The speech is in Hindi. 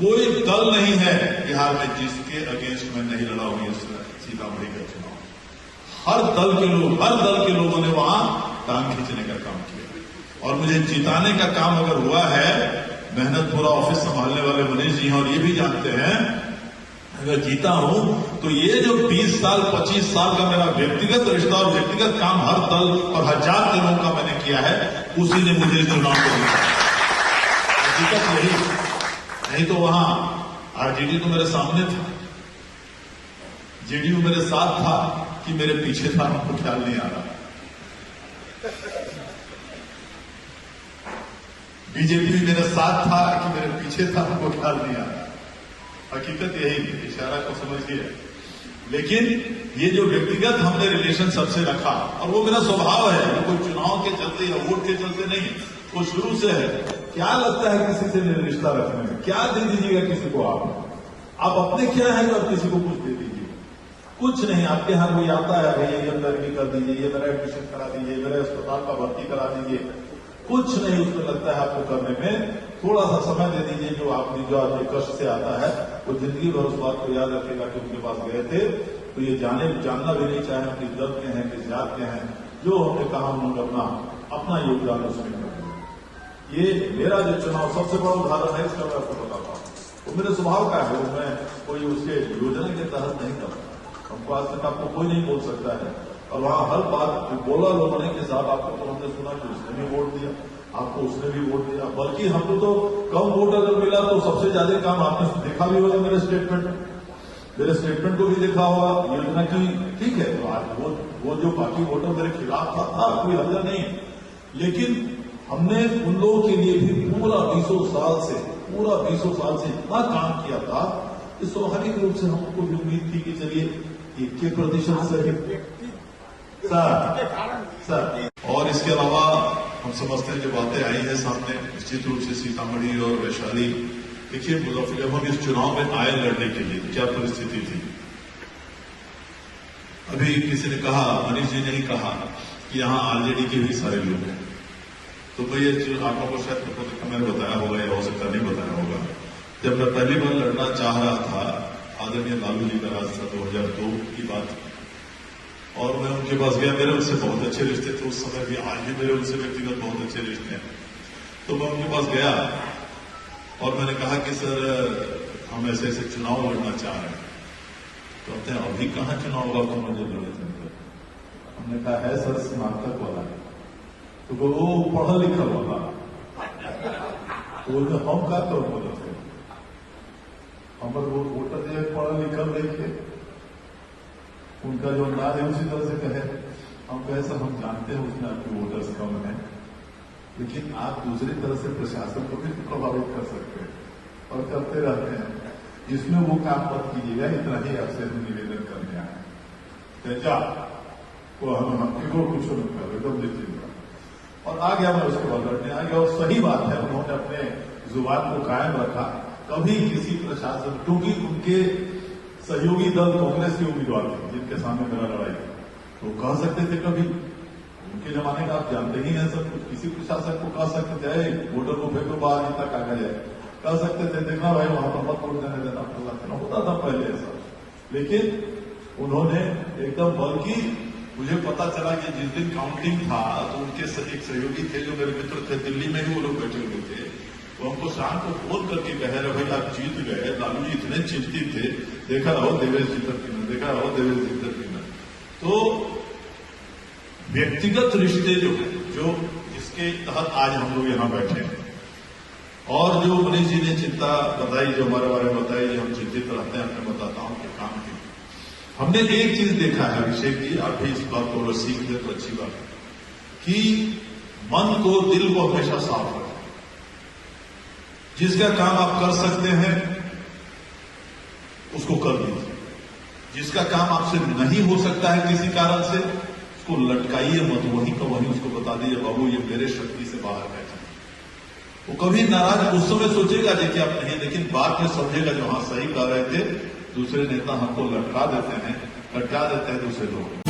कोई दल नहीं है बिहार में जिसके अगेंस्ट में नहीं लड़ा हुई सीतामढ़ी का चुनाव। हर दल के लोगों ने वहां टांग खींचने का काम किया और मुझे जिताने का काम अगर हुआ है, मेहनत पूरा ऑफिस संभालने वाले मनीष जी हैं और ये भी जानते हैं, अगर जीता हूं तो ये जो 20 साल 25 साल का मेरा व्यक्तिगत रिश्ता और व्यक्तिगत काम हर दल और हजार दिनों का मैंने किया है, उसी ने मुझे इस चुनाव को जीता। हकीकत यही, नहीं तो वहां आरजेडी तो मेरे सामने था, जेडीयू मेरे साथ था कि मेरे पीछे था, हमको ख्याल नहीं आ रहा। बीजेपी भी मेरे साथ था कि मेरे पीछे था, हमको ख्याल नहीं आ रहा। हकीकत यही, इशारा को समझिए। लेकिन ये जो व्यक्तिगत हमने रिलेशन सबसे रखा, और वो मेरा स्वभाव है, वो कोई चुनाव के चलते या वोट के चलते नहीं, वो शुरू से है। क्या लगता है किसी से मेरे रिश्ता रखने में? क्या दे दीजिएगा किसी को? आप अपने क्या है और किसी को कुछ दे दीजिए? कुछ नहीं। आपके यहां कोई आता है, भैया ये अंदर भी कर दीजिए, ये मेरा एडमिशन करा दीजिए, मेरे अस्पताल का भर्ती करा दीजिए, कुछ नहीं उसमें लगता है आपको करने में। थोड़ा सा समय दे दीजिए, जो आपके कष्ट से आता है वो जिंदगी भर उस बात को याद रखेगा कि उनके पास गए थे, तो ये जानना भी नहीं चाहे हम किस दल के हैं, किस जात के हैं। जो हमने कहा उन्होंने अपना योगदान उसमें कर। ये मेरा जो चुनाव सबसे बड़ा उदाहरण है, इसका मैं आपको बताता हूँ। वो मेरे स्वभाव का है, वो मैं कोई उसके योजना के तहत नहीं करता। हमको आज तक आपको कोई नहीं बोल सकता है, और वहां हर बात जो बोला लोगों ने के साथ आपको तो हमने सुना कि उसने भी वोट दिया, आपको उसने भी वोट दिया, बल्कि हमको तो कम वोट अगर मिला तो सबसे ज्यादा काम आपने देखा भी होगा। मेरे स्टेटमेंट को भी देखा होगा योजना की। ठीक है, तो आज वो जो बाकी वोटर मेरे खिलाफ था कोई हल्ला नहीं, लेकिन हमने उन लोगों के लिए भी पूरा 20 साल से इतना काम किया था कि स्वाभाविक रूप से हमको भी उम्मीद थी कि चलिए 21% से सर। और इसके अलावा हम समझते हैं जो बातें आई हैं सामने, निश्चित रूप से सीतामढ़ी और वैशाली। देखिए जब हम इस चुनाव में आए लड़ने के लिए क्या परिस्थिति थी। अभी किसी ने कहा, मनीष जी ने ही कहा कि यहाँ आरजेडी के भी सारे लोग हैं। तो भैया आप लोगों को शायद मैंने बताया होगा या हो सकता नहीं बताया होगा। जब मैं पहली बार लड़ना चाह रहा था, आदरणीय लालू जी का राज था, 2002 की बात, और मैं उनके पास गया। मेरे उनसे बहुत अच्छे रिश्ते थे उस समय भी, आज भी मेरे उनसे व्यक्तिगत बहुत अच्छे रिश्ते हैं। तो मैं उनके पास गया और मैंने कहा कि सर हम ऐसे ऐसे चुनाव लड़ना चाह रहे हैं। तो कहते हैं अभी कहाँ चुनाव होगा, तो मुझे लड़े थे। हमने कहा है सर स्नातक वाला, तो वो पढ़ा लिखा वाला। तो हम क्या करो बोले थे, हमारे वो वोटर जो पढ़ा लिखा देखे उनका जो अंदाज है उसी तरह से कहे। हम कहे सर हम जानते हैं उसमें आपके वोटर्स कम हैं, लेकिन आप दूसरी तरह से प्रशासन को भी प्रभावित कर सकते हैं और करते रहते हैं। जिसमें वो काम मत कीजिएगा, इतना ही आपसे हम निवेदन करने आए। जा वो हम कुछ नहीं कर, एकदम देखिएगा। और आ गया, मैं उसके बाद लड़ने आ गया। और सही बात है, उन्होंने अपने जुबान को कायम रखा। कभी किसी प्रशासन, क्योंकि उनके सहयोगी दल कांग्रेस के उम्मीदवार थे जिनके सामने मेरा लड़ाई, तो कह सकते थे कभी, उनके जमाने का आप जानते ही हैं सब कुछ। किसी प्रशासन को कह सकते थे वोटर को फेंको बाहर, जितना कागज है, कह सकते थे देखना भाई वहां पर मत वोट देने देना, होता था पहले ऐसा। लेकिन उन्होंने एकदम, बल्कि मुझे पता चला कि जिस दिन काउंटिंग था तो उनके एक सहयोगी थे जो मेरे मित्र थे, दिल्ली में ही वो लोग बैठे हुए थे। तो हमको शाम को फोन करके कह रहे भाई आप जीत गए, लालू जी इतने चिंतित थे, देखा रहो देवेश जी तक की, देखा रहो देवेश जी तक की। तो व्यक्तिगत रिश्ते जो है, जो जिसके तहत आज हम लोग यहाँ बैठे हैं, और जो मनीष जी ने चिंता बताई, जो हमारे बारे में बताई, हम चिंतित रहते हैं अपने मतदाताओं के काम की। हमने एक चीज देखा है अभिषेक जी, आप भी इस बात को अगर सीख ले तो अच्छी बात है, कि मन को, दिल को हमेशा साफ रखें। जिसका काम आप कर सकते हैं उसको कर दीजिए। जिसका काम आपसे नहीं हो सकता है किसी कारण से, उसको लटकाइए मत, वहीं का वहीं उसको बता दीजिए बाबू ये मेरे शक्ति से बाहर है। वो कभी नाराज उस समय सोचेगा देखिए आप नहीं, लेकिन बाद में समझेगा जो हाँ सही कह रहे थे। दूसरे नेता हमको लटका देते हैं दूसरे लोग।